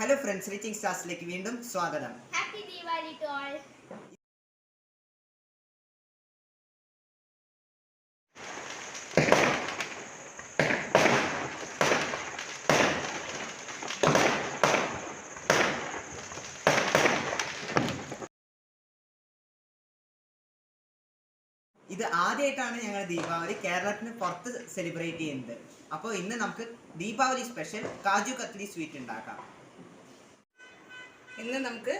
Hello friends, reaching stars like വീണ്ടും സ്വാഗതം. Happy Diwali to all. ഇത് ആദ്യമായിട്ടാണ് ഞങ്ങൾ ദീപാവലി കേരളത്തിന് പുറത്ത് സെലിബ്രേറ്റ് ചെയ്യുന്നത്. അപ്പോൾ ഇന്ന് നമുക്ക് ദീപാവലി സ്പെഷ്യൽ കാജു കത്ലി സ്വീറ്റ് ഉണ്ടാക്കാം. ഇന്ന് നമുക്ക്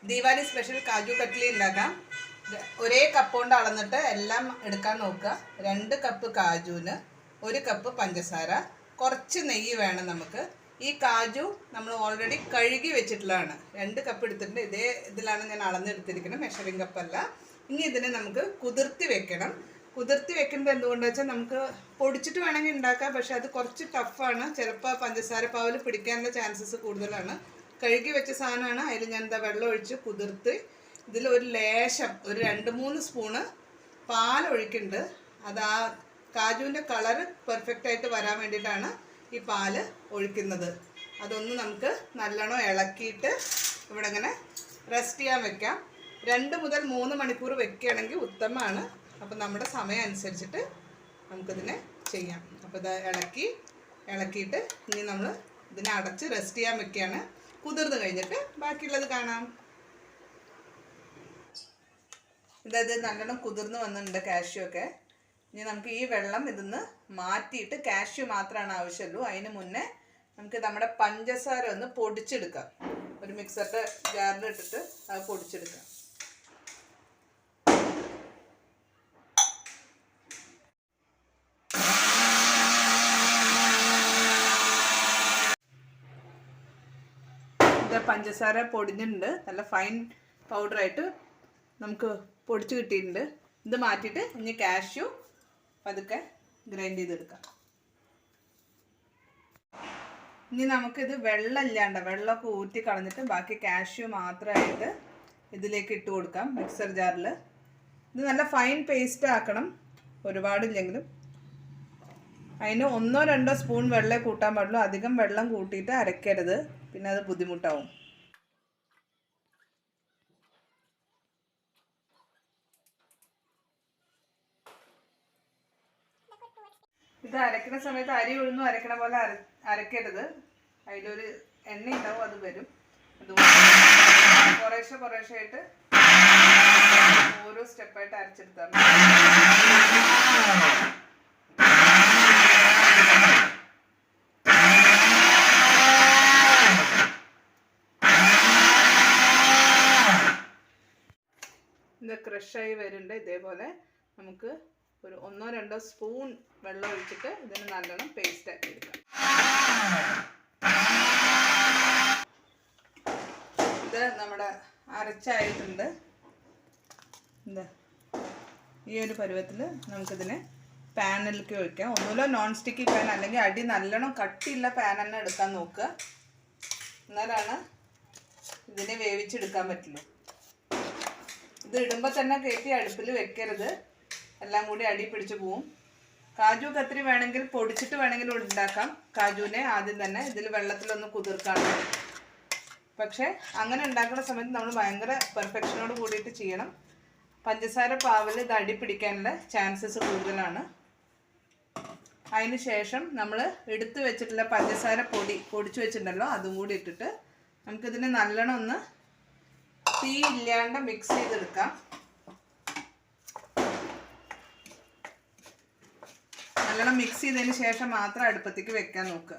ദീപാവലി സ്പെഷ്യൽ കാജു കട്ട്ലി ഉണ്ടാക്കാം. ഒരേ കപ്പ് കൊണ്ട് അളന്നിട്ട് എല്ലാം എടുക്കാൻ നോക്കുക. 2 കപ്പ് കാജുവിന് 1 കപ്പ് പഞ്ചസാര, കുറച്ച് നെയ്യ് വേണം നമുക്ക്. ഈ കാജു നമ്മൾ ഓൾറെഡി കഴുകി വെച്ചിട്ടുള്ളതാണ്. 2 കപ്പ് എടുത്തിട്ടുണ്ട്. ഇതേ ഇതിലാണ് ഞാൻ അളന്നെടുത്തിരിക്കുന്നത്, മെഷറിംഗ് കപ്പല്ല. ഇനി ഇതിനെ നമുക്ക് കുതിർത്തി വെക്കണം. കുതിർത്തി വെക്കുമ്പോൾ എന്തുകൊണ്ടെന്ന് വെച്ചാൽ നമുക്ക് പൊടിച്ചിട്ട് വേണമെങ്കിൽ ഉണ്ടാക്കാം, പക്ഷെ അത് കുറച്ച് ടഫാണ്. ചിലപ്പോൾ പഞ്ചസാര പാവിൽ പിടിക്കാനുള്ള ചാൻസസ് കൂടുതലാണ്. കഴുകി വെച്ച സാധനമാണ്. അതിൽ ഞാൻ വെള്ളം ഒഴിച്ച് കുതിർത്ത് ഇതിൽ ഒരു ലേശം ഒരു 2-3 സ്പൂണ് പാൽ ഒഴിക്കുന്നുണ്ട്. അത് ആ കാജുവിൻ്റെ കളറ് പെർഫെക്റ്റായിട്ട് വരാൻ വേണ്ടിയിട്ടാണ് ഈ പാല് ഒഴിക്കുന്നത്. അതൊന്ന് നമുക്ക് നല്ലോണം ഇളക്കിയിട്ട് ഇവിടെ ഇങ്ങനെ റെസ്റ്റ് ചെയ്യാൻ വെക്കാം. 2 മുതൽ 3 മണിക്കൂർ വെക്കുകയാണെങ്കിൽ ഉത്തമമാണ്. അപ്പോൾ നമ്മുടെ സമയം അനുസരിച്ചിട്ട് നമുക്കിതിനെ ചെയ്യാം. അപ്പോൾ ഇത് ഇളക്കിയിട്ട് ഇനി നമ്മൾ ഇതിനെ അടച്ച് റെസ്റ്റ് ചെയ്യാൻ വെക്കുകയാണ്. കുതിർന്ന് കഴിഞ്ഞിട്ട് ബാക്കിയുള്ളത് കാണാം. ഇതത് നല്ലോണം കുതിർന്ന് വന്നിട്ടുണ്ട് കാഷ്യൂ ഒക്കെ. ഇനി നമുക്ക് ഈ വെള്ളം ഇതിന്ന് മാറ്റിയിട്ട് കാഷ്യൂ മാത്രമാണ് ആവശ്യമുള്ളൂ. അതിന് മുന്നേ നമുക്ക് നമ്മുടെ പഞ്ചസാര ഒന്ന് പൊടിച്ചെടുക്കാം. ഒരു മിക്സറിൻ്റെ ജാറിലിട്ടിട്ട് അത് പൊടിച്ചെടുക്കാം. പഞ്ചസാര പൊടിഞ്ഞിട്ടുണ്ട്, നല്ല ഫൈൻ പൗഡറായിട്ട് നമുക്ക് പൊടിച്ച് കിട്ടിയിട്ടുണ്ട്. ഇത് മാറ്റിയിട്ട് ഇനി കാഷ്യൂ പതുക്കെ ഗ്രൈൻഡ് ചെയ്തെടുക്കാം. ഇനി നമുക്കിത് വെള്ളമൊക്കെ ഊറ്റി കളഞ്ഞിട്ട് ബാക്കി കാഷ്യൂ മാത്രമായിട്ട് ഇതിലേക്ക് ഇട്ട് കൊടുക്കാം മിക്സർ ജാറിൽ. ഇത് നല്ല ഫൈൻ പേസ്റ്റ് ആക്കണം, ഒരുപാടില്ലെങ്കിലും. അതിന് 1-2 സ്പൂൺ വെള്ളം കൂട്ടാൻ പാടുള്ളൂ. അധികം വെള്ളം കൂട്ടിയിട്ട് അരക്കരുത്, പിന്നെ അത് ബുദ്ധിമുട്ടാവും. ഇത് അരയ്ക്കുന്ന സമയത്ത് അരി ഉഴുന്നും അരക്കണ പോലെ അരക്കരുത്. അതിലൊരു എണ്ണ ഉണ്ടാവും, അത് വരും. അതുകൊണ്ട് കുറേശ്ശെ ആയിട്ട് ഓരോ സ്റ്റെപ്പായിട്ട് അരച്ചെടുത്താൽ മതി. ഇത് ക്രഷായി വരുന്നുണ്ട്. ഇതേപോലെ നമുക്ക് ഒരു 1-2 സ്പൂൺ വെള്ളം ഒഴിച്ചിട്ട് ഇതിന് നല്ലോണം പേസ്റ്റ് ആക്കി എടുക്കാം. ഇത് നമ്മുടെ അരച്ചായിട്ടുണ്ട്. എന്താ ഈ ഒരു പരുവത്തിൽ നമുക്കിതിനെ പാനിലേക്ക് ഒഴിക്കാം. ഒന്നുമില്ല നോൺ സ്റ്റിക്കി പാൻ, അല്ലെങ്കിൽ അടി നല്ലോണം കട്ടിയുള്ള പാൻ തന്നെ എടുക്കാൻ നോക്കുക. എന്നാലാണ് ഇതിനെ വേവിച്ചെടുക്കാൻ പറ്റുള്ളൂ. ഇത് ഇടുമ്പോൾ തന്നെ കയറ്റി അടുപ്പിൽ വെക്കരുത്, എല്ലാം കൂടി അടി പിടിച്ച് പോവും. കാജു കത്രി വേണമെങ്കിൽ പൊടിച്ചിട്ട് വേണമെങ്കിൽ ഉണ്ടാക്കാം. കാജുവിനെ ആദ്യം തന്നെ ഇതിൽ വെള്ളത്തിലൊന്ന് കുതിർക്കാണ്. പക്ഷേ അങ്ങനെ ഉണ്ടാക്കുന്ന സമയത്ത് നമ്മൾ ഭയങ്കര പെർഫെക്ഷനോട് കൂടിയിട്ട് ചെയ്യണം. പഞ്ചസാര പാവിൽ ഇത് അടി പിടിക്കാനുള്ള ചാൻസസ് കൂടുതലാണ്. അതിന് ശേഷം നമ്മൾ എടുത്തു വെച്ചിട്ടുള്ള പഞ്ചസാര പൊടിച്ചു വെച്ചിട്ടുണ്ടല്ലോ, അതും കൂടി ഇട്ടിട്ട് നമുക്കിതിനെ നല്ലോണം ഒന്ന് തീ ഇല്ലാണ്ട് മിക്സ് ചെയ്തെടുക്കാം. നല്ലോണം മിക്സ് ചെയ്തതിന് ശേഷം മാത്രം അടുപ്പത്തേക്ക് വെക്കാൻ നോക്കുക.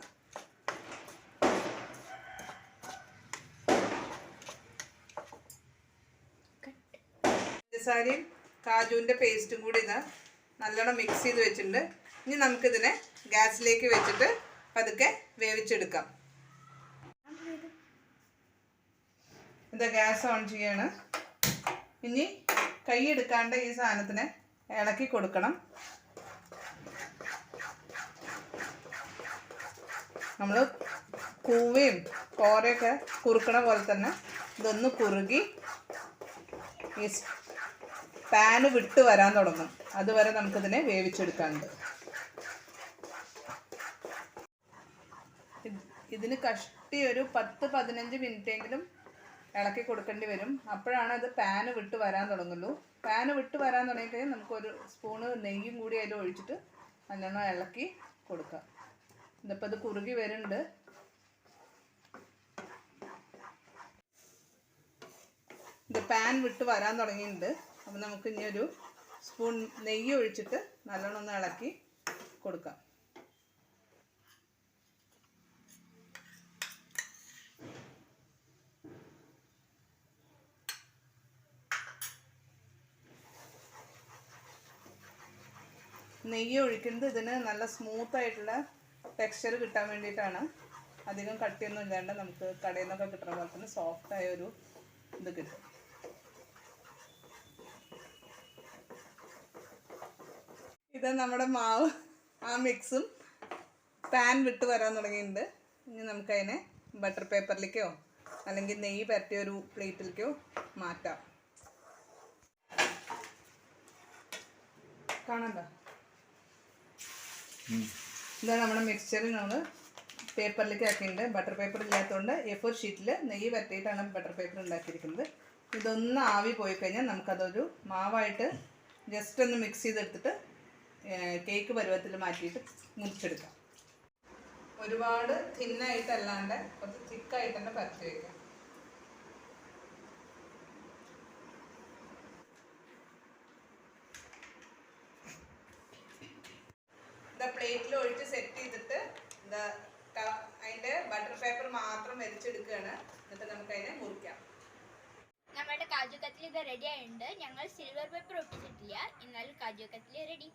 പഞ്ചസാരയും കാജുവിൻ്റെ പേസ്റ്റും കൂടി ഇത് നല്ലോണം മിക്സ് ചെയ്ത് വെച്ചിട്ടുണ്ട്. ഇനി നമുക്കിതിനെ ഗ്യാസിലേക്ക് വെച്ചിട്ട് പതുക്കെ വേവിച്ചെടുക്കാം. ഇത് ഗ്യാസ് ഓൺ ചെയ്യാണ്. ഇനി കൈ എടുക്കാണ്ട് ഈ സാധനത്തിനെ ഇളക്കി കൊടുക്കണം. നമ്മൾ കൂവയും കോരയൊക്കെ കുറുക്കണ പോലെ തന്നെ ഇതൊന്ന് കുറുകി ഈ പാന് വിട്ട് വരാൻ തുടങ്ങും. അതുവരെ നമുക്കിതിനെ വേവിച്ചെടുക്കാനുണ്ട്. ഇതിന് തട്ടി ഒരു 10-15 മിനിറ്റെങ്കിലും ഇളക്കി കൊടുക്കേണ്ടി വരും. അപ്പോഴാണ് അത് പാന് വിട്ട് വരാൻ തുടങ്ങുള്ളൂ. പാന് വിട്ട് വരാൻ തുടങ്ങിക്കഴിഞ്ഞാൽ നമുക്കൊരു സ്പൂണ് നെയ്യും കൂടി അതിൽ ഒഴിച്ചിട്ട് നല്ലോണം ഇളക്കി കൊടുക്കാം. ഇതിപ്പോൾ ഇത് കുറുകി വരുന്നുണ്ട്. ഇത് പാൻ വിട്ട് വരാൻ തുടങ്ങിയിട്ടുണ്ട്. അപ്പോൾ നമുക്ക് ഇനി ഒരു സ്പൂൺ നെയ്യ് ഒഴിച്ചിട്ട് നല്ലോണം ഒന്ന് ഇളക്കി കൊടുക്കാം. നെയ്യ് ഒഴിക്കുന്നത് ഇതിന് നല്ല സ്മൂത്തായിട്ടുള്ള ടെക്സ്ചർ കിട്ടാൻ വേണ്ടിയിട്ടാണ്. അധികം കട്ടിയൊന്നും ഇല്ലാണ്ട് നമുക്ക് കടയിൽ നിന്നൊക്കെ കിട്ടുന്ന പോലെ തന്നെ സോഫ്റ്റായ ഒരു ഇത് കിട്ടും. ഇത് നമ്മുടെ മാവ് ആ മിക്സും പാൻ വിട്ട് വരാൻ തുടങ്ങിയിട്ടുണ്ട്. ഇനി നമുക്കതിനെ ബട്ടർ പേപ്പറിലേക്കോ അല്ലെങ്കിൽ നെയ്യ് പരട്ടിയ ഒരു പ്ലേറ്റിലേക്കോ മാറ്റാം. കാണണ്ട, ഇതാണ് നമ്മുടെ മിക്സ്ചർ നമ്മൾ പേപ്പറിലേക്ക് ആക്കിയിട്ടുണ്ട്. ബട്ടർ പേപ്പർ ഇല്ലാത്തതുകൊണ്ട് A4 ഷീറ്റിൽ നെയ്യ് പരട്ടിയിട്ടാണ് ബട്ടർ പേപ്പർ ഉണ്ടാക്കിയിരിക്കുന്നത്. ഇതൊന്ന് ആവി പോയി കഴിഞ്ഞാൽ നമുക്കതൊരു മാവായിട്ട് ജസ്റ്റ് ഒന്ന് മിക്സ് ചെയ്തെടുത്തിട്ട് കേക്ക് പരുവത്തിൽ മാറ്റിയിട്ട് മുറിച്ചെടുക്കാം. ഒരുപാട് തിന്നായിട്ടല്ലാണ്ട് കുറച്ച് തിക്കായിട്ട് തന്നെ പരത്തി വയ്ക്കാം. പ്ലേറ്റിൽ ഒഴിച്ച് സെറ്റ് ചെയ്തിട്ട് അതിൻ്റെ ബട്ടർ പേപ്പർ മാത്രം വലിച്ചെടുക്കുകയാണ്. എന്നിട്ട് നമുക്ക് അതിനെ മുറിക്കാം. നമ്മുടെ കാജു കത്ലി ഇത് റെഡി ആയിട്ടുണ്ട്. ഞങ്ങൾ സിൽവർ പേപ്പർ ഒട്ടിച്ചിട്ടില്ല, എന്നാൽ കാജു കത്ലി റെഡി.